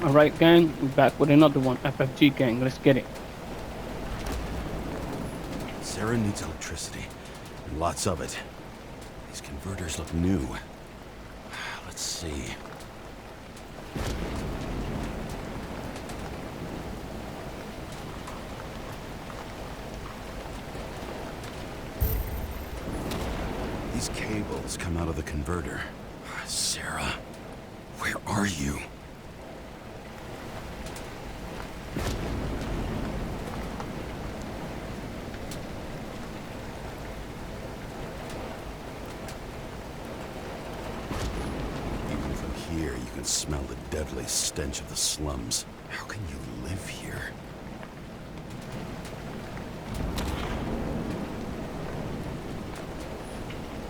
Alright, gang, we're back with another one. FFG gang, let's get it. Sarah needs electricity, and lots of it. These converters look new. Let's see. These cables come out of the converter. Sarah, where are you? Even from here, you can smell the deadly stench of the slums. How can you live here?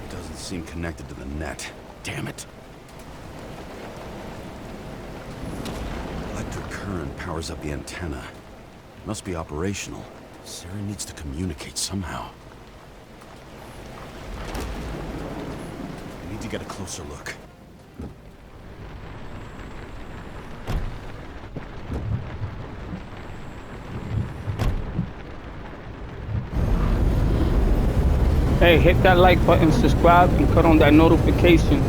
It doesn't seem connected to the net. Damn it. Electric current powers up the antenna. It must be operational. Sarah needs to communicate somehow. We need to get a closer look. Hey, hit that like button, subscribe, and cut on that notification.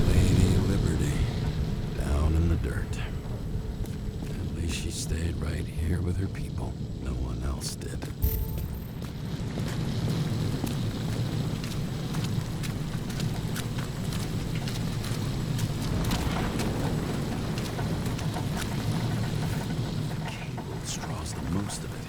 Lady Liberty, down in the dirt. At least she stayed right here with her people. No one else did. Cable straws the most of it.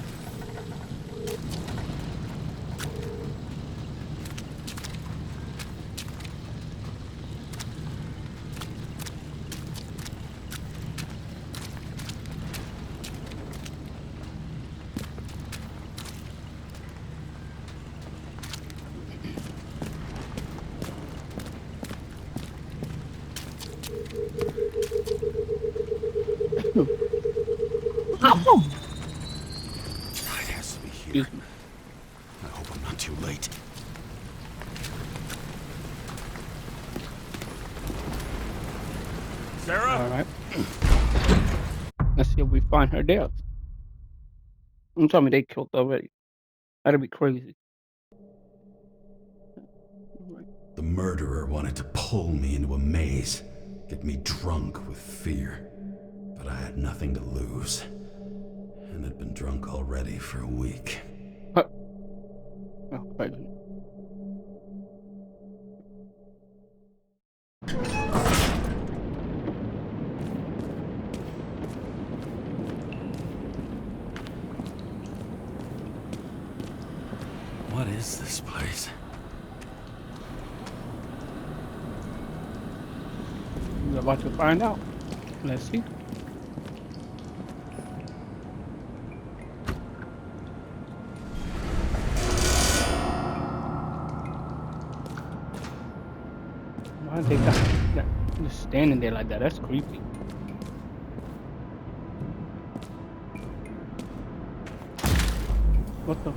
It has to be here. Excuse me. I hope I'm not too late. Sarah? Alright. Let's see if we find her there. Don't tell me they killed her already. That'd be crazy. The murderer wanted to pull me into a maze, get me drunk with fear. But I had nothing to lose, and had been drunk already for a week. Oh, crazy. What is this place? We're about to find out. Let's see. Why they got that just standing there like that? That's creepy. What the?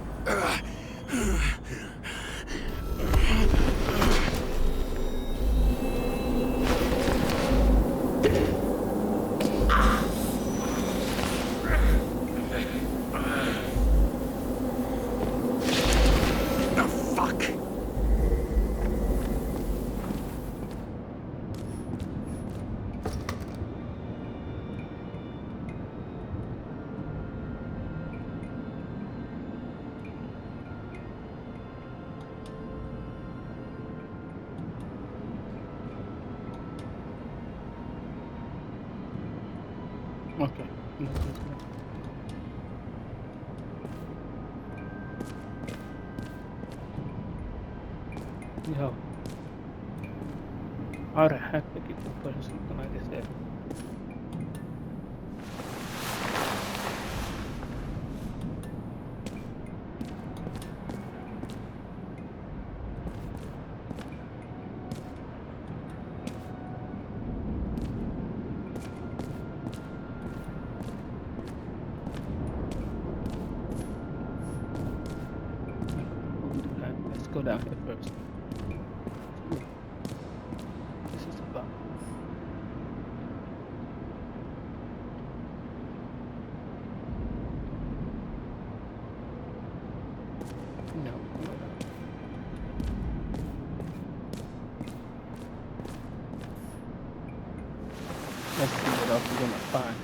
The fuck? Okay. Yo. How the heck did people put something like this there? go down here first. Ooh, this is about. No. Let's see what else we're gonna find.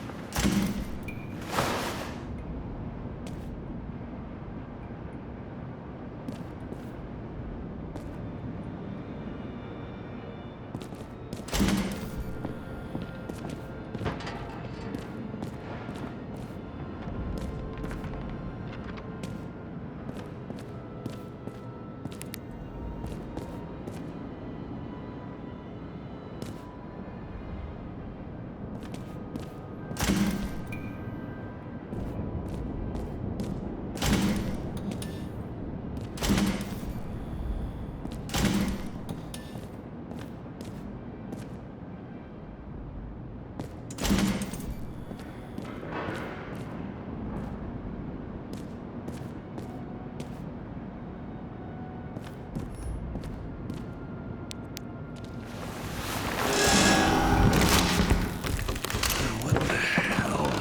What the hell?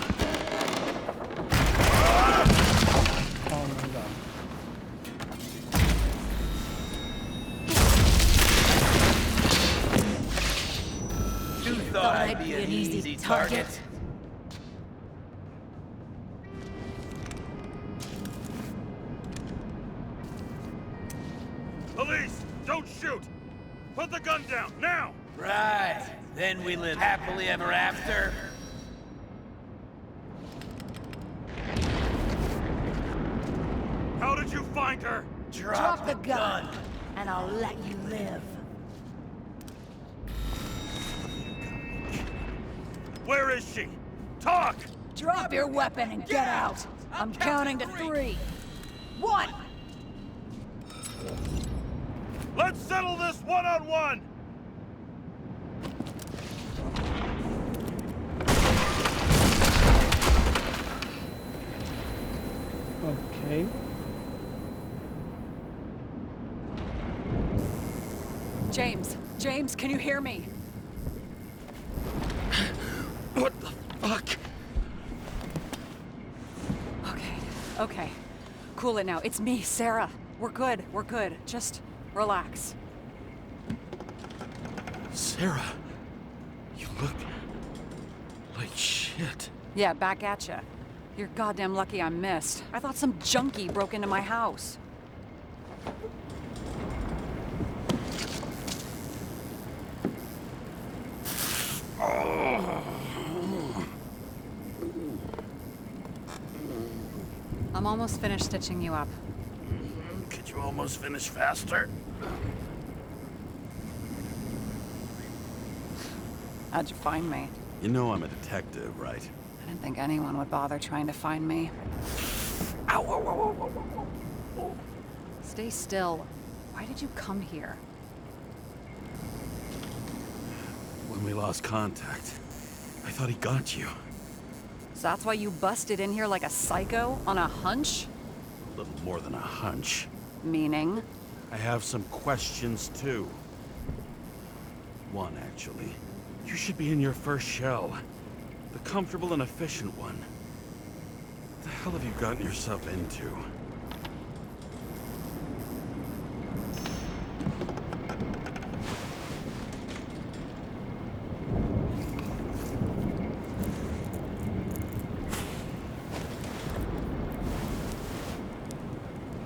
Oh my god. You thought I'd be an easy target? Police! Don't shoot! Put the gun down, now! Right. Then we live happily ever after. How did you find her? Drop the gun. and I'll let you live. Where is she? Talk! Drop your weapon and get out. I'm counting to 3. 1! Let's settle this one-on-one! Okay. James, can you hear me? What the fuck? Okay. Cool it now. It's me, Sarah. We're good. Just relax. Sarah, you look like shit. Yeah, back at ya. You're goddamn lucky I missed. I thought some junkie broke into my house. I'm almost finished stitching you up. Could you almost finish faster? How'd you find me? You know I'm a detective, right? I didn't think anyone would bother trying to find me. Ow! Stay still. Why did you come here? When we lost contact, I thought he got you. So that's why you busted in here like a psycho on a hunch? A little more than a hunch. Meaning? I have some questions, too. One, actually. You should be in your first shell. The comfortable and efficient one. What the hell have you gotten yourself into?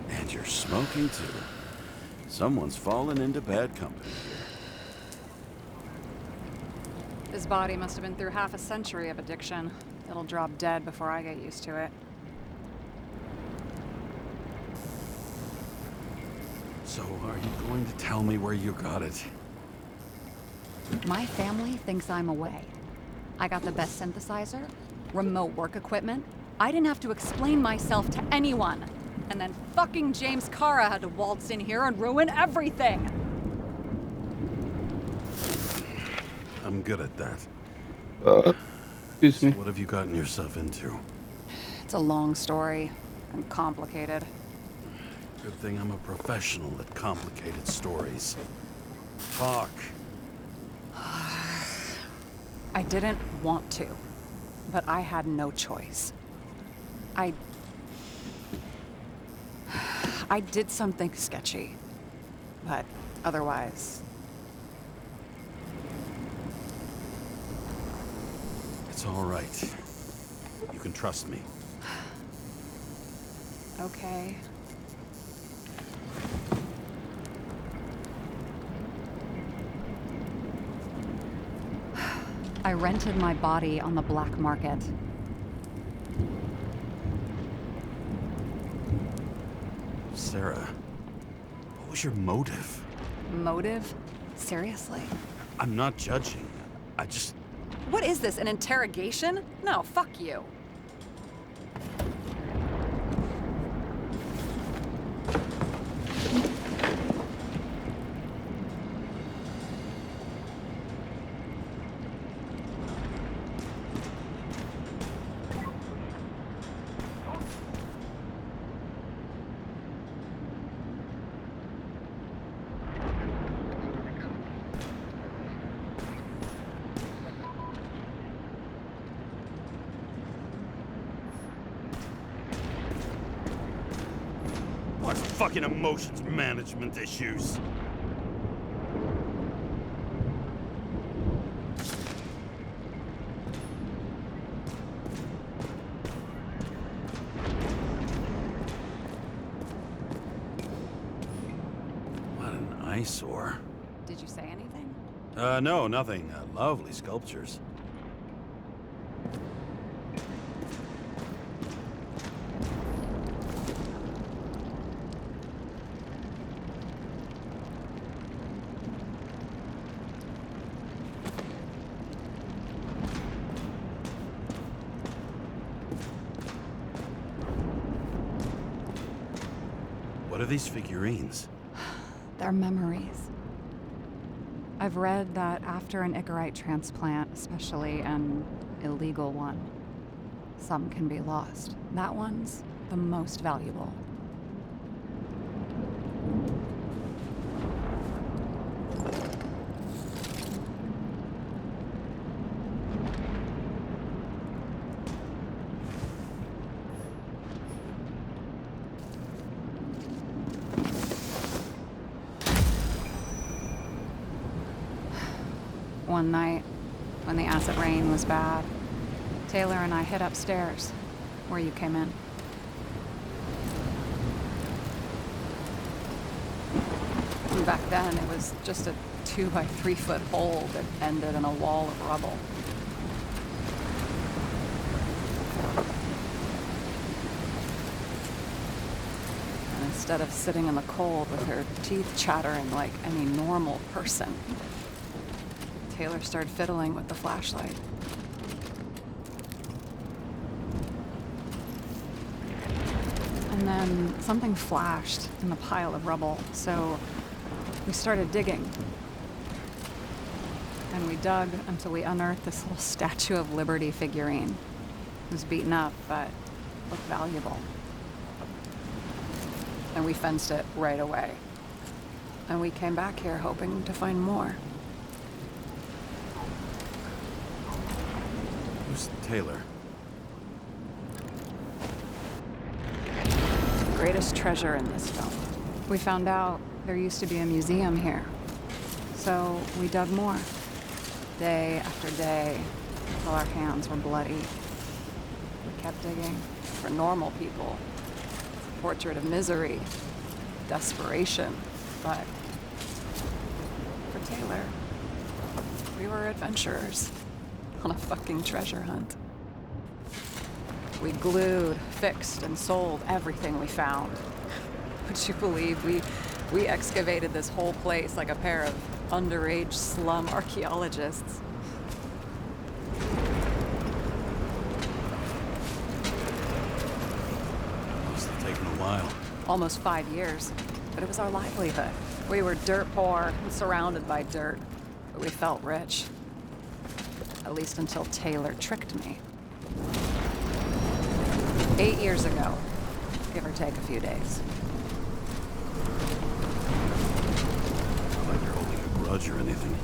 And you're smoking, too. Someone's fallen into bad company here. His body must have been through half a century of addiction. It'll drop dead before I get used to it. So, are you going to tell me where you got it? My family thinks I'm away. I got the best synthesizer, remote work equipment. I didn't have to explain myself to anyone. And then fucking James Kara had to waltz in here and ruin everything. I'm good at that. Excuse me. What have you gotten yourself into? It's a long story and complicated. Good thing I'm a professional at complicated stories. Talk. I didn't want to, but I had no choice. I did something sketchy, but otherwise... It's all right. You can trust me. Okay. I rented my body on the black market. Sarah, what was your motive? Motive? Seriously? I'm not judging. I just... What is this, an interrogation? No, fuck you. What fucking emotions management issues? What an eyesore. Did you say anything? No, nothing. Lovely sculptures. What are these figurines? They're memories. I've read that after an Icarite transplant, especially an illegal one, some can be lost. That one's the most valuable. One night, when the acid rain was bad, Taylor and I hid upstairs, where you came in. And back then, it was just a 2 by 3 foot hole that ended in a wall of rubble. And instead of sitting in the cold with her teeth chattering like any normal person, Taylor started fiddling with the flashlight. And then something flashed in the pile of rubble, so we started digging. And we dug until we unearthed this little Statue of Liberty figurine. It was beaten up, but looked valuable. And we fenced it right away. And we came back here hoping to find more. Who's Taylor? Greatest treasure in this film. We found out there used to be a museum here. So we dug more. Day after day, until our hands were bloody. We kept digging. For normal people, it's a portrait of misery, desperation. But for Taylor, we were adventurers on a fucking treasure hunt. We glued, fixed, and sold everything we found. Would you believe we excavated this whole place like a pair of underage slum archaeologists? Must have taken a while. Almost 5 years, but it was our livelihood. We were dirt poor and surrounded by dirt, but we felt rich. At least until Taylor tricked me. 8 years ago, give or take a few days. grudge or anything.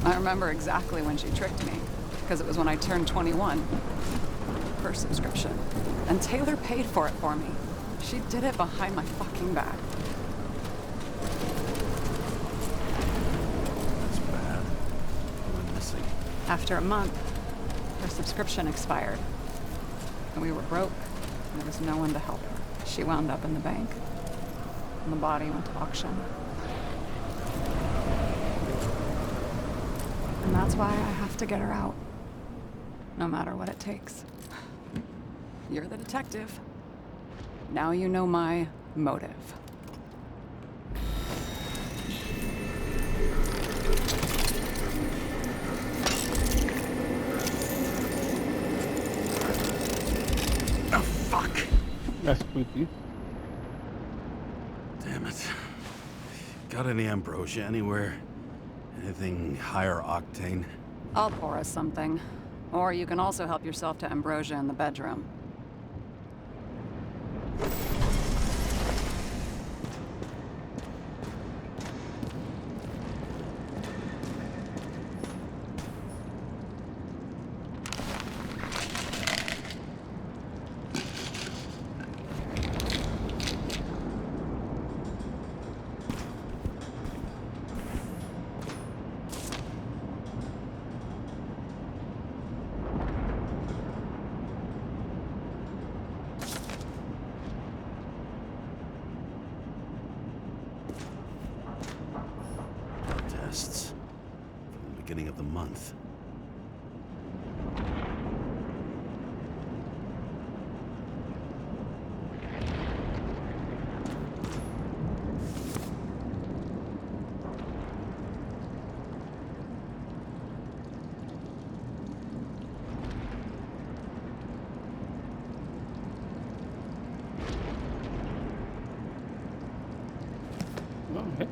I remember exactly when she tricked me, because it was when I turned 21. Her subscription. And Taylor paid for it for me. She did it behind my fucking back. That's bad. What am I missing? After a month, her subscription expired. And we were broke. And there was no one to help her. She wound up in the bank. And the body went to auction. And that's why I have to get her out. No matter what it takes. You're the detective. Now you know my motive. Oh, fuck! That's creepy. Damn it. Got any ambrosia anywhere? Anything higher octane? I'll pour us something. Or you can also help yourself to ambrosia in the bedroom. Tests. From the beginning of the month. Oh, okay.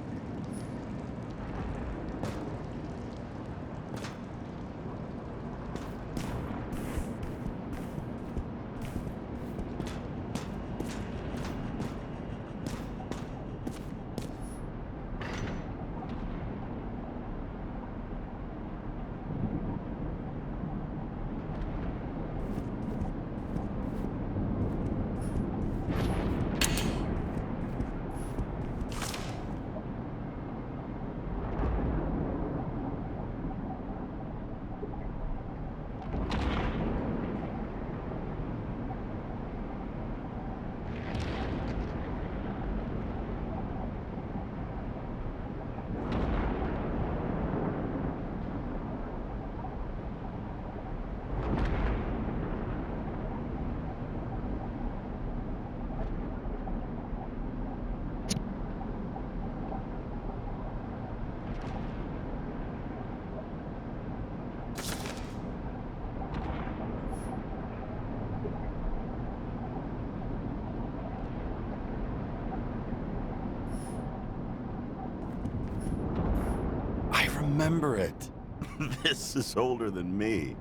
I remember it. This is older than me.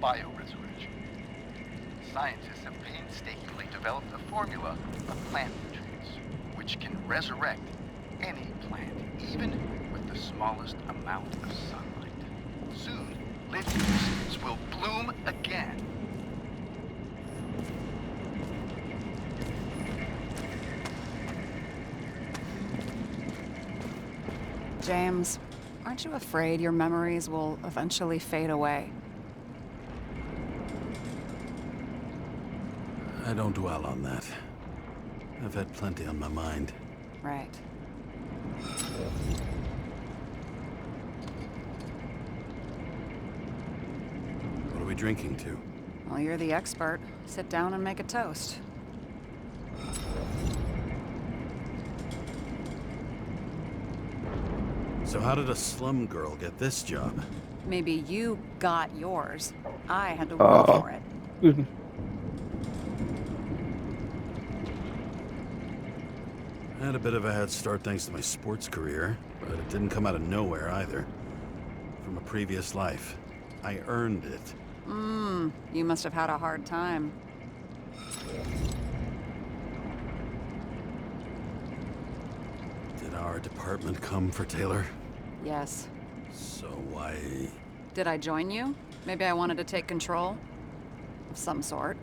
Bioresurrection. Scientists have painstakingly developed a formula of plant nutrients which can resurrect any plant, even with the smallest amount of sunlight. Soon, living seeds will bloom again. James, aren't you afraid your memories will eventually fade away? I don't dwell on that. I've had plenty on my mind. Right. What are we we drinking to? Well, you're the expert. Sit down and make a toast. So how did a slum girl get this job? Maybe you got yours. I had to work for it. Excuse me. I had a bit of a head start thanks to my sports career, but it didn't come out of nowhere either. From a previous life. I earned it. You must have had a hard time. Did our department come for Taylor? Yes. So why... Did I join you? Maybe I wanted to take control? Of some sort.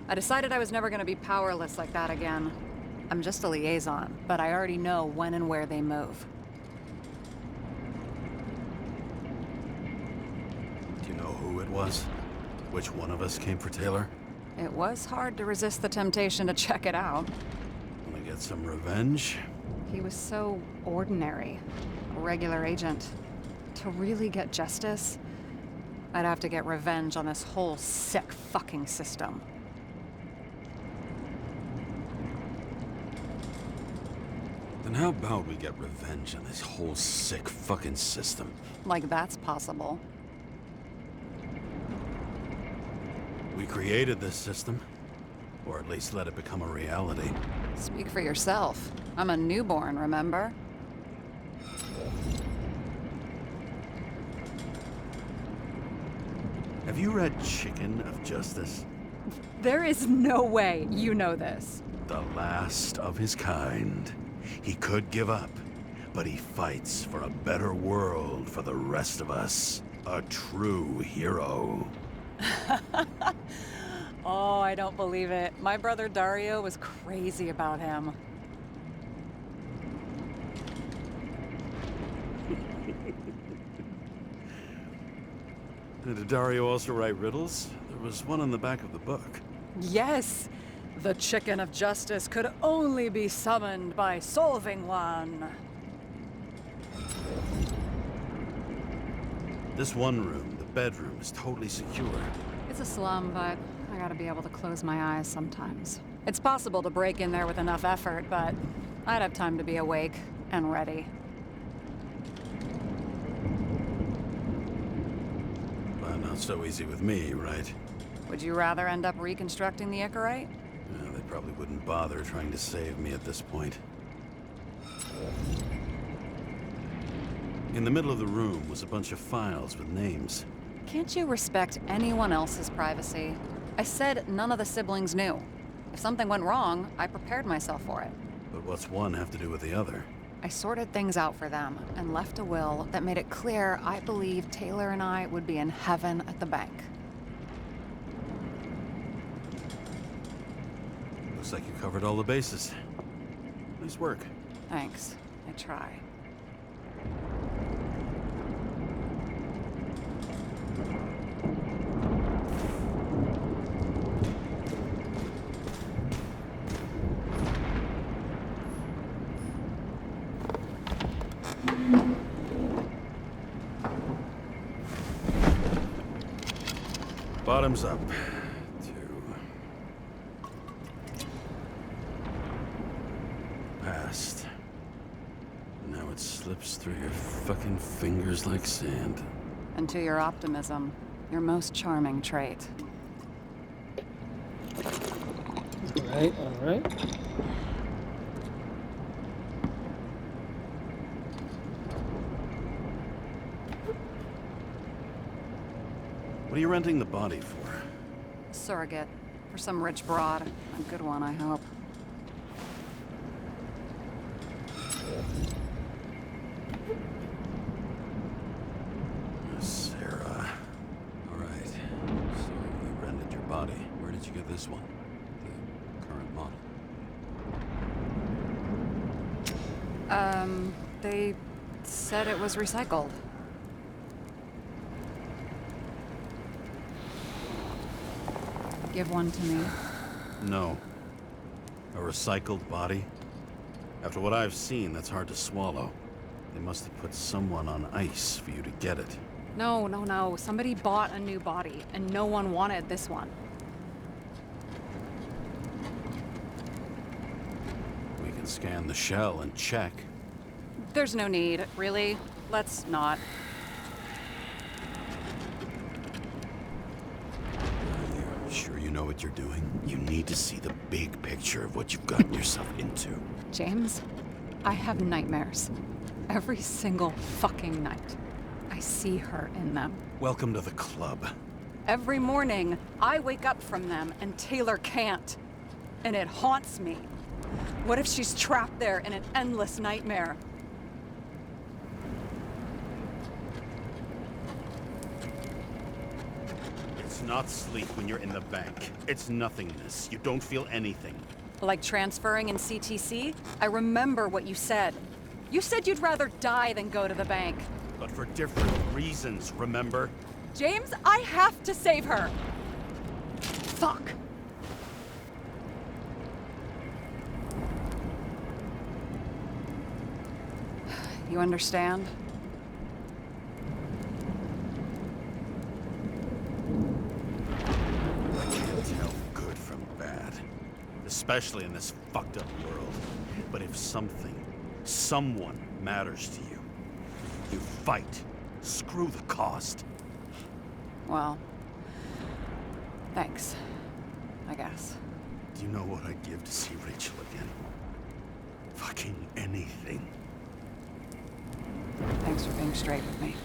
I decided I was never gonna be powerless like that again. I'm just a liaison, but I already know when and where they move. Do you know who it was? Which one of us came for Taylor? It was hard to resist the temptation to check it out. Wanna get some revenge? He was so ordinary. A regular agent. To really get justice, I'd have to get revenge on this whole sick fucking system. Then how about we get revenge on this whole sick fucking system? Like that's possible. We created this system. Or at least let it become a reality. Speak for yourself. I'm a newborn, remember? Have you read Chicken of Justice? There is no way you know this. The last of his kind. He could give up, but he fights for a better world for the rest of us. A true hero. Oh, I don't believe it. My brother Dario was crazy about him. Did Dario also write riddles? There was one on the back of the book. Yes! The Chicken of Justice could only be summoned by solving one. This one room, the bedroom, is totally secure. It's a slum, but I gotta be able to close my eyes sometimes. It's possible to break in there with enough effort, but I'd have time to be awake and ready. But not so easy with me, right? Would you rather end up reconstructing the Icarite? Yeah, they probably wouldn't bother trying to save me at this point. In the middle of the room was a bunch of files with names. Can't you respect anyone else's privacy? I said none of the siblings knew. If something went wrong, I prepared myself for it. But what's one have to do with the other? I sorted things out for them and left a will that made it clear I believed Taylor and I would be in heaven at the bank. Looks like you covered all the bases. Nice work. Thanks. I try. Bottoms up. 2. Passed. Now it slips through your fucking fingers like sand. And to your optimism, your most charming trait. Alright, alright. What are you renting the body for? Surrogate. For some rich broad. A good one, I hope. Sarah. Alright. So you rented your body. Where did you get this one? The current model. They said it was recycled. Give one to me. No. A recycled body? After what I've seen, that's hard to swallow. They must have put someone on ice for you to get it. No, no, no. Somebody bought a new body, and no one wanted this one. We can scan the shell and check. There's no need, really. Let's not. You sure you know what you're doing? You need to see the big picture of what you've gotten yourself into. James, I have nightmares. Every single fucking night. I see her in them. Welcome to the club. Every morning, I wake up from them and Taylor can't. And it haunts me. What if she's trapped there in an endless nightmare? It's not sleep when you're in the bank. It's nothingness. You don't feel anything. Like transferring in CTC? I remember what you said. You said you'd rather die than go to the bank. But for different reasons, remember? James, I have to save her! Fuck. You understand? I can't tell good from bad. Especially in this fucked up world. But if something, someone matters to you, you fight. Screw the cost. Well, thanks. I guess. Do you know what I'd give to see Rachel again? Fucking anything. Thanks for being straight with me.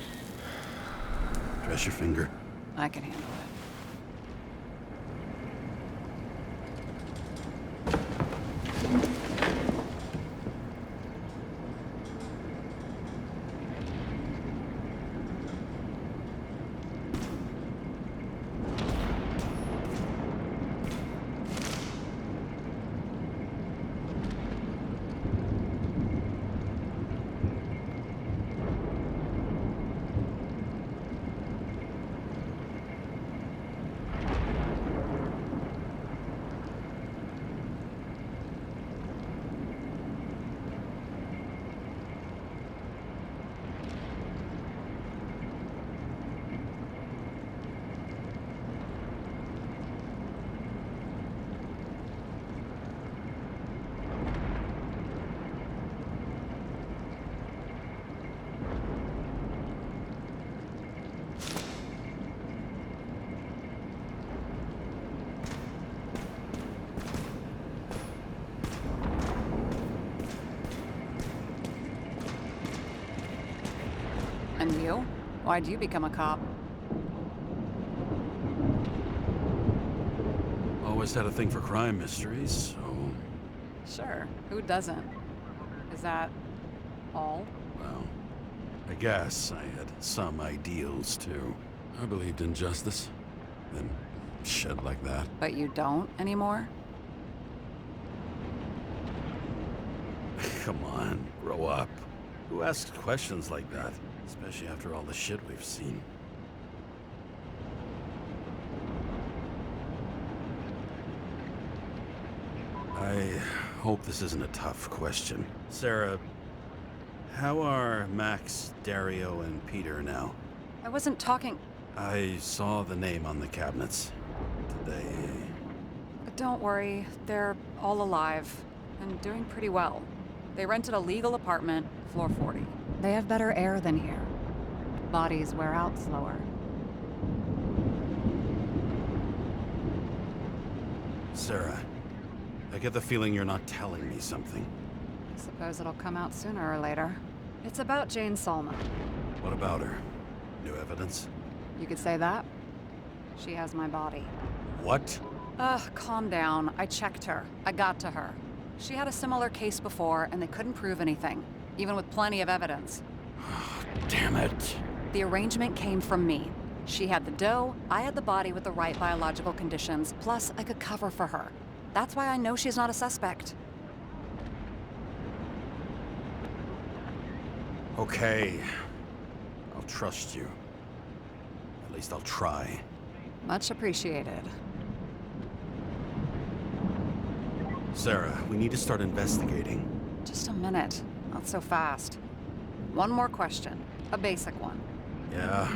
Press your finger. I can handle it. And you? Why'd you become a cop? Always had a thing for crime mysteries, so... Sure, who doesn't? Is that all? Well, I guess I had some ideals, too. I believed in justice. Then shed like that. But you don't anymore? Come on, grow up. Who asks questions like that? Especially after all the shit we've seen. I hope this isn't a tough question. Sarah, how are Max, Dario, and Peter now? I wasn't talking. I saw the name on the cabinets. Did they... Don't worry, they're all alive and doing pretty well. They rented a legal apartment, floor 40. They have better air than here. Bodies wear out slower. Sarah, I get the feeling you're not telling me something. Suppose it'll come out sooner or later. It's about Jane Salma. What about her? New evidence? You could say that. She has my body. What? Calm down. I checked her. I got to her. She had a similar case before, and they couldn't prove anything, even with plenty of evidence. Damn it. The arrangement came from me. She had the dough, I had the body with the right biological conditions, plus I could cover for her. That's why I know she's not a suspect. Okay. I'll trust you. At least I'll try. Much appreciated. Sarah, we need to start investigating. Just a minute. Not so fast. One more question. A basic one. Yeah,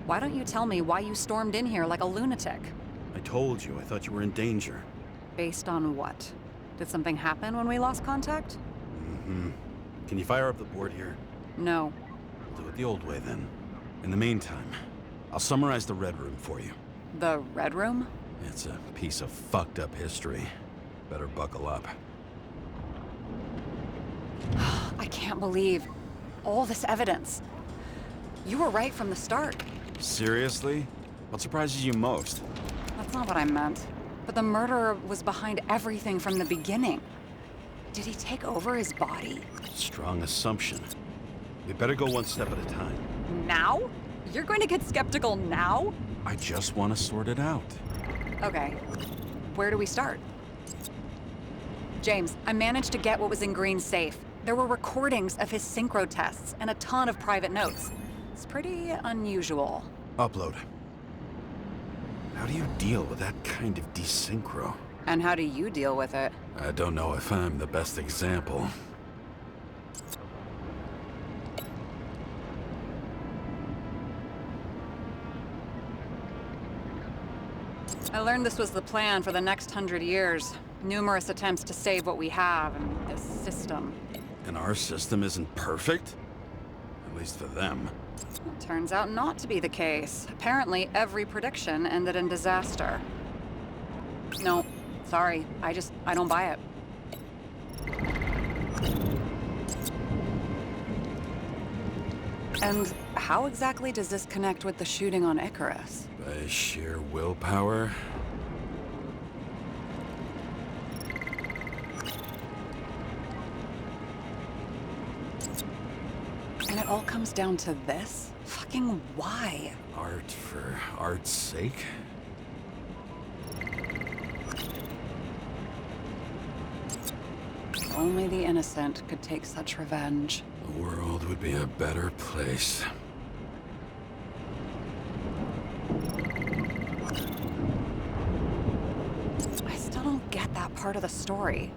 Why don't you tell me why you stormed in here like a lunatic? I told you. I thought you were in danger. Based on what? Did something happen when we lost contact? Mm-hmm. Can you fire up the board here? No. We'll do it the old way, then. In the meantime, I'll summarize the Red Room for you. The Red Room? It's a piece of fucked up history. Better buckle up. I can't believe all this evidence. You were right from the start. Seriously? What surprises you most? That's not what I meant. But the murderer was behind everything from the beginning. Did he take over his body? Strong assumption. We better go one step at a time. Now? You're going to get skeptical now? I just want to sort it out. Okay. Where do we start? James, I managed to get what was in Green's safe. There were recordings of his synchro tests and a ton of private notes. It's pretty unusual. Upload. How do you deal with that kind of desynchro? And how do you deal with it? I don't know if I'm the best example. I learned this was the plan for the next 100 years. Numerous attempts to save what we have in this system. And our system isn't perfect? At least for them. It turns out not to be the case. Apparently, every prediction ended in disaster. No, sorry. I don't buy it. And how exactly does this connect with the shooting on Icarus? By sheer willpower? And it all comes down to this? Fucking why? Art for art's sake? Only the innocent could take such revenge. The world would be a better place. I still don't get that part of the story.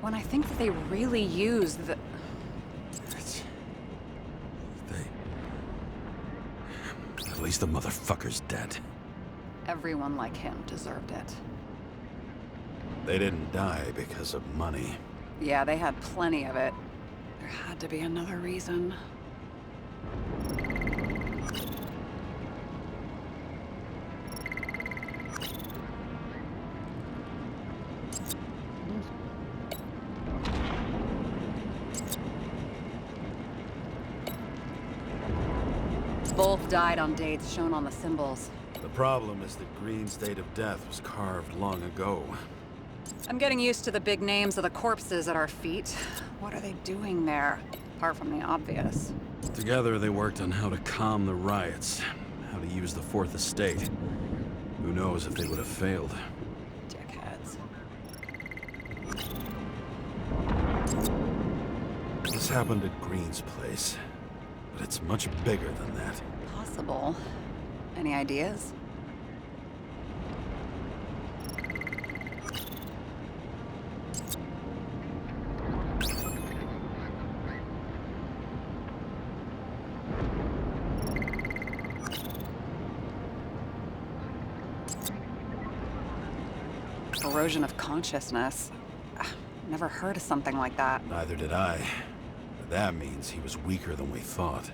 When I think that they really used the... It's... At least the motherfucker's dead. Everyone like him deserved it. They didn't die because of money. Yeah, they had plenty of it. There had to be another reason. Both died on dates shown on the symbols. The problem is that Green's date of death was carved long ago. I'm getting used to the big names of the corpses at our feet. What are they doing there? Apart from the obvious. Together, they worked on how to calm the riots, how to use the Fourth Estate. Who knows if they would have failed. Dickheads. This happened at Green's place, but it's much bigger than that. Possible. Any ideas? Erosion of consciousness. Never heard of something like that. Neither did I. But that means he was weaker than we thought.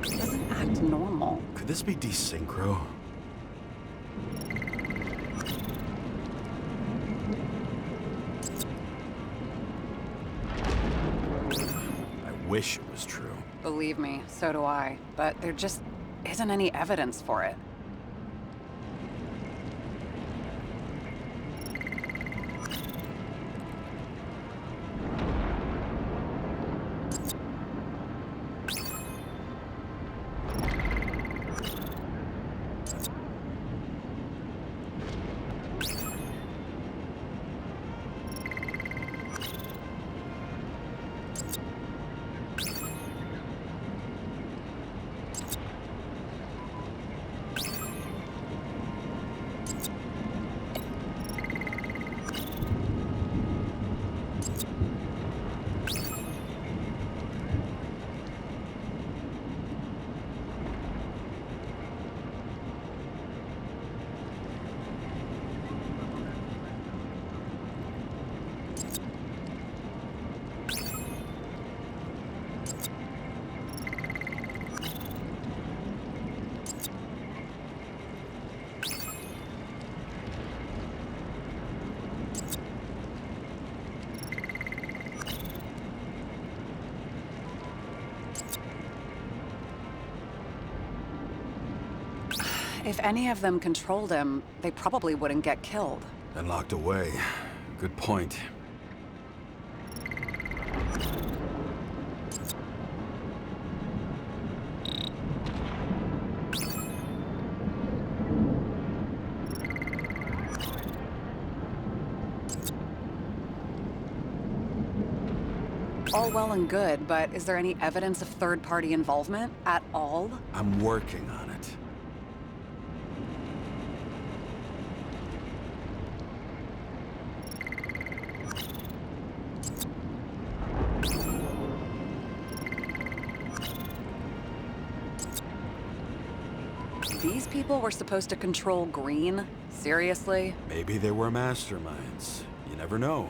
He doesn't act normal. Could this be desynchro? I wish it was true. Believe me, so do I. But there just isn't any evidence for it. If any of them controlled him, they probably wouldn't get killed. And locked away. Good point. All well and good, but is there any evidence of third-party involvement at all? I'm working on it. These people were supposed to control Green? Seriously? Maybe they were masterminds. You never know.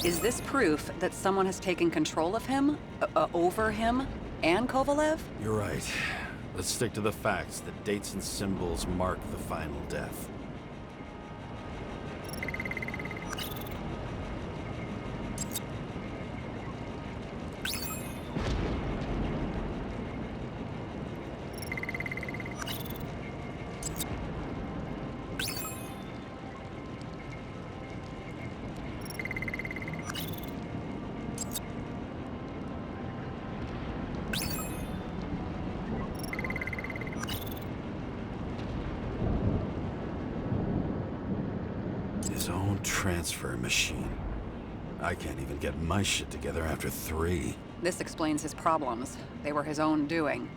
Is this proof that someone has taken control of him? Over him? And Kovalev? You're right. Let's stick to the facts. The dates and symbols mark the final death. His own transfer machine. I can't even get my shit together after 3. This explains his problems. They were his own doing.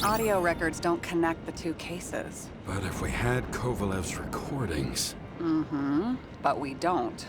Audio records don't connect the two cases. But if we had Kovalev's recordings... Mm-hmm. But we don't.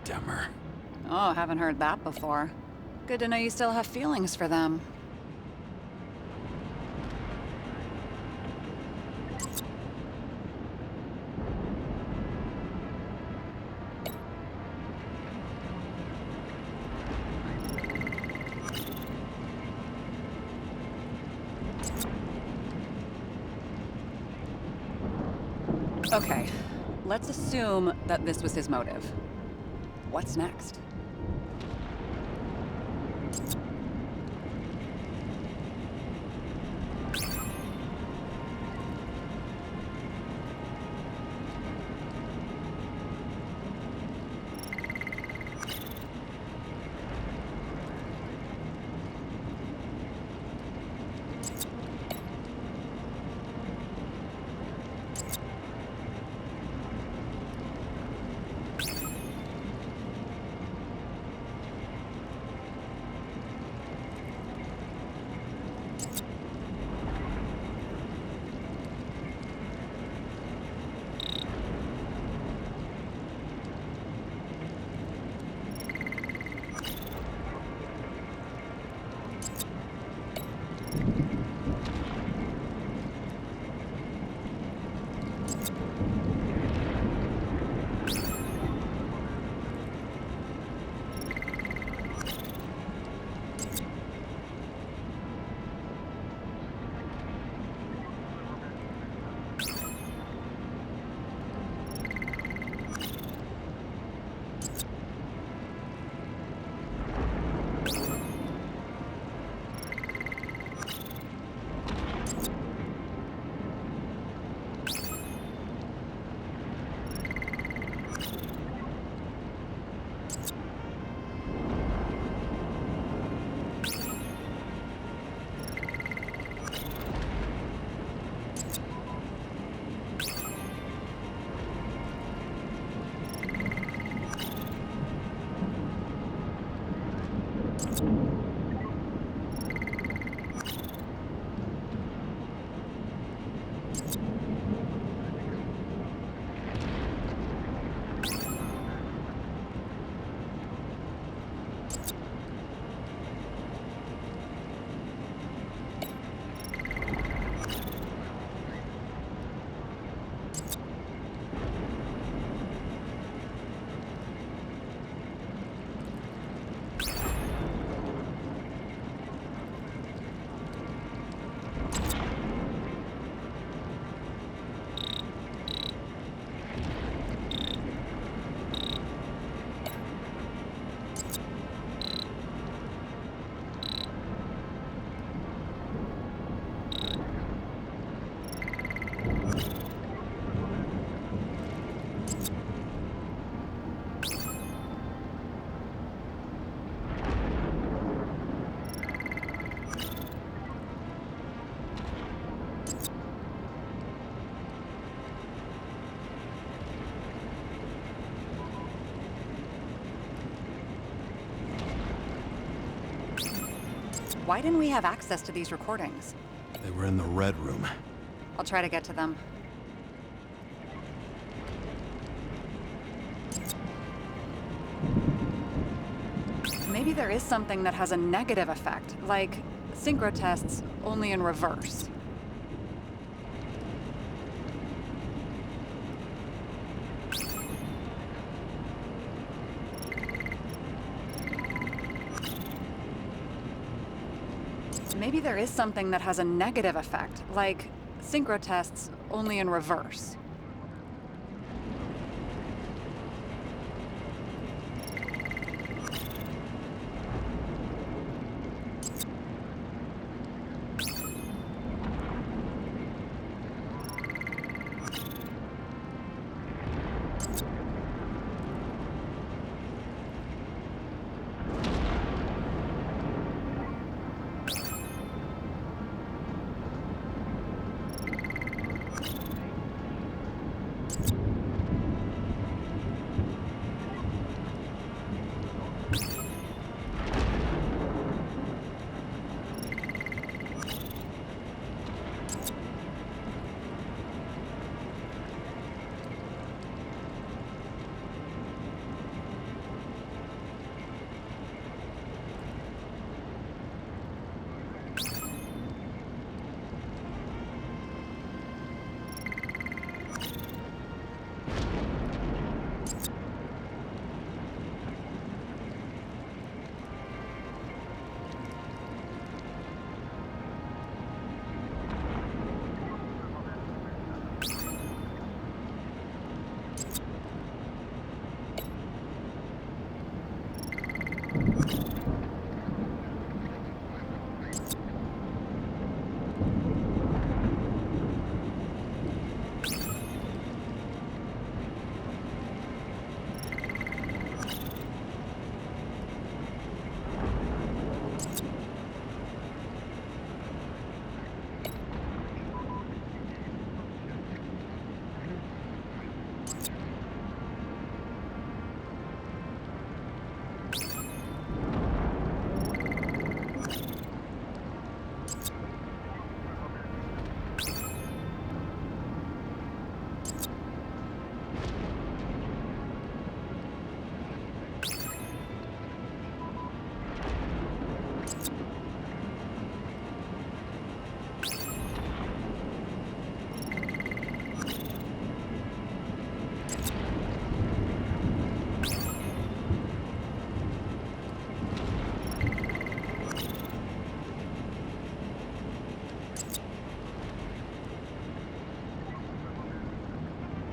Demmer. Oh, haven't heard that before. Good to know you still have feelings for them. Okay, let's assume that this was his motive. What's next? Why didn't we have access to these recordings? They were in the Red Room. I'll try to get to them. Maybe there is something that has a negative effect, like synchro tests, only in reverse. Maybe there is something that has a negative effect, like synchro tests, only in reverse.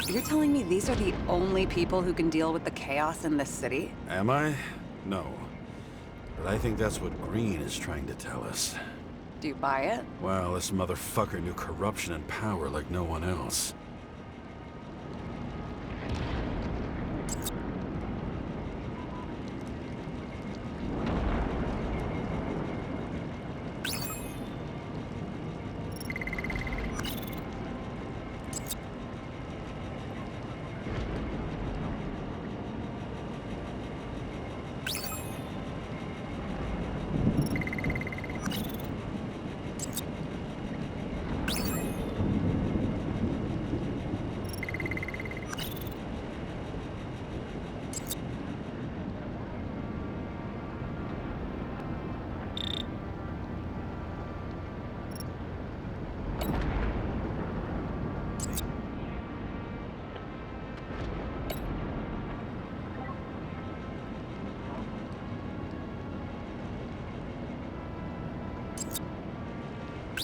You're telling me these are the only people who can deal with the chaos in this city? Am I? No. But I think that's what Green is trying to tell us. Do you buy it? Well, this motherfucker knew corruption and power like no one else.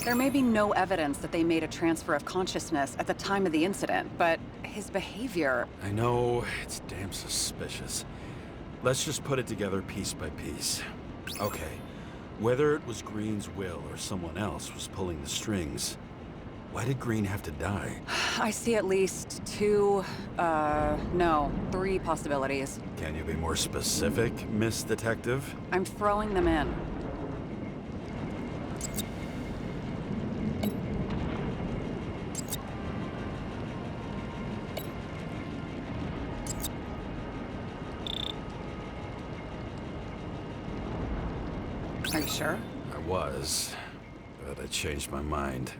There may be no evidence that they made a transfer of consciousness at the time of the incident, but his behavior... I know, it's damn suspicious. Let's just put it together piece by piece. Okay, whether it was Green's will or someone else was pulling the strings, why did Green have to die? I see at least three possibilities. Can you be more specific, Miss Detective? I'm throwing them in. Are you sure? I was, but I changed my mind.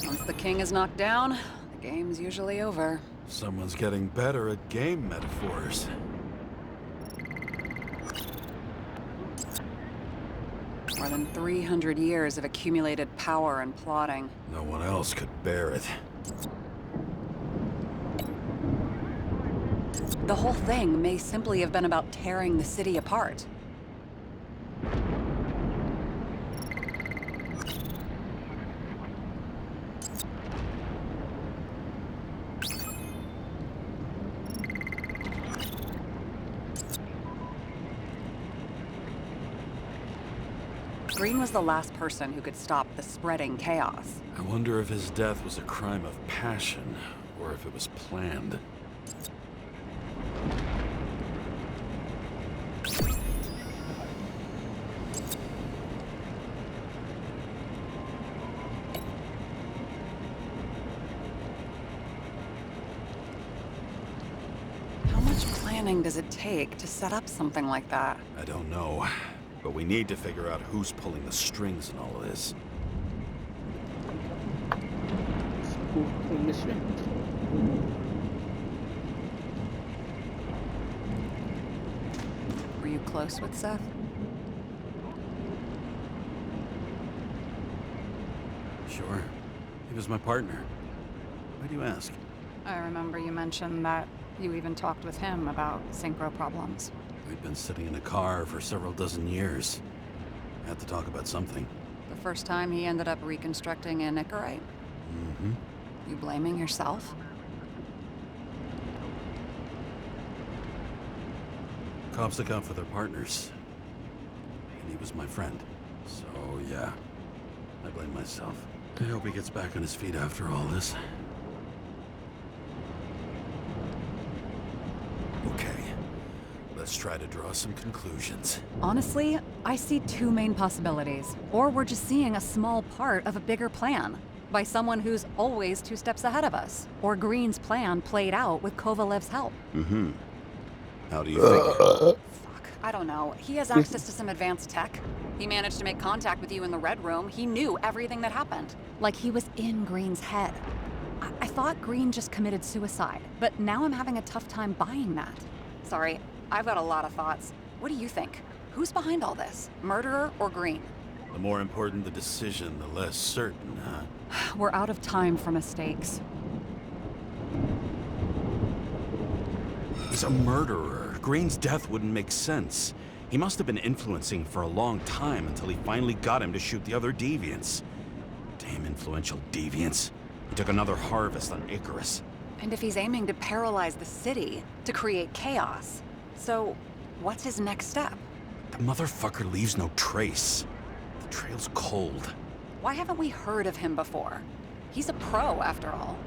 Once the king is knocked down, the game's usually over. Someone's getting better at game metaphors. More than 300 years of accumulated power and plotting. No one else could bear it. The whole thing may simply have been about tearing the city apart. Green was the last person who could stop the spreading chaos. I wonder if his death was a crime of passion, or if it was planned. How much planning does it take to set up something like that? I don't know, but we need to figure out who's pulling the strings in all of this. Who's pulling the strings? Were you close with Seth? Sure. He was my partner. Why do you ask? I remember you mentioned that you even talked with him about synchro problems. We'd been sitting in a car for several dozen years. Had to talk about something. The first time he ended up reconstructing a Nicorite? Mm-hmm. You blaming yourself? Cops account for their partners. And he was my friend. So, yeah. I blame myself. I hope he gets back on his feet after all this. Okay. Let's try to draw some conclusions. Honestly, I see two main possibilities. Or we're just seeing a small part of a bigger plan by someone who's always 2 steps ahead of us. Or Green's plan played out with Kovalev's help. Mm-hmm. How do you think? Fuck, I don't know. He has access to some advanced tech. He managed to make contact with you in the Red Room. He knew everything that happened. Like he was in Green's head. I thought Green just committed suicide, but now I'm having a tough time buying that. Sorry, I've got a lot of thoughts. What do you think? Who's behind all this? Murderer or Green? The more important the decision, the less certain, huh? We're out of time for mistakes. He's a murderer. Green's death wouldn't make sense. He must have been influencing for a long time until he finally got him to shoot the other deviants. Damn influential deviants. He took another harvest on Icarus. And if he's aiming to paralyze the city, to create chaos, so what's his next step? The motherfucker leaves no trace. The trail's cold. Why haven't we heard of him before? He's a pro, after all.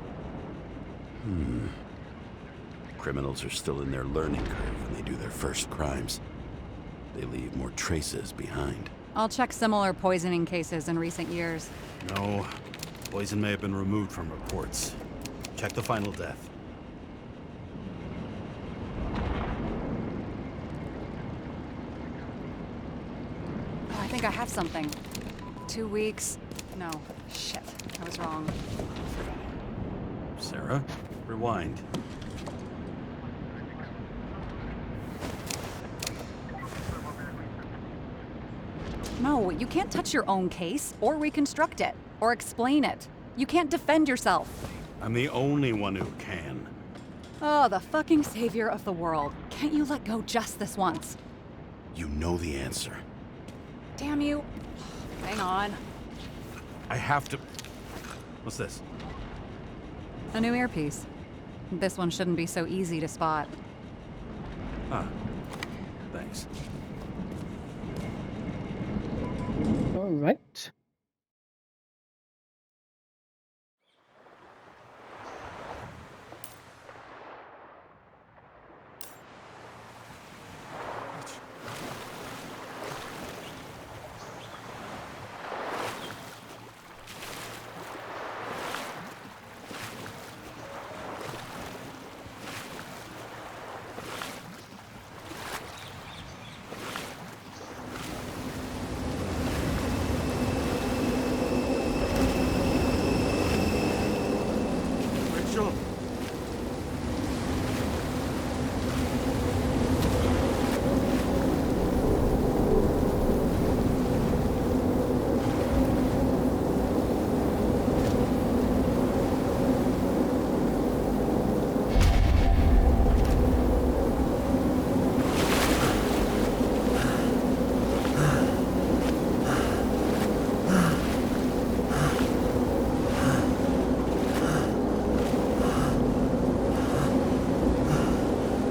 Criminals are still in their learning curve when they do their first crimes. They leave more traces behind. I'll check similar poisoning cases in recent years. No, poison may have been removed from reports. Check the final death. Oh, I think I have something. 2 weeks. No, shit. I was wrong. Sarah, rewind. No, you can't touch your own case, or reconstruct it, or explain it. You can't defend yourself. I'm the only one who can. Oh, the fucking savior of the world. Can't you let go just this once? You know the answer. Damn you. Hang on. I have to... What's this? A new earpiece. This one shouldn't be so easy to spot. Ah, thanks. All right. Rachel!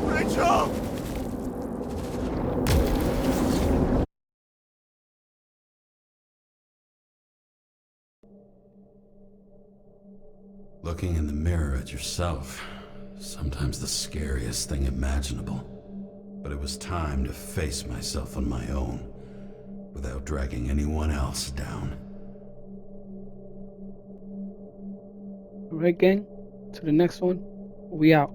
Rachel! Looking in the mirror at yourself, sometimes the scariest thing imaginable. But it was time to face myself on my own, without dragging anyone else down. All right, gang. To the next one. We out.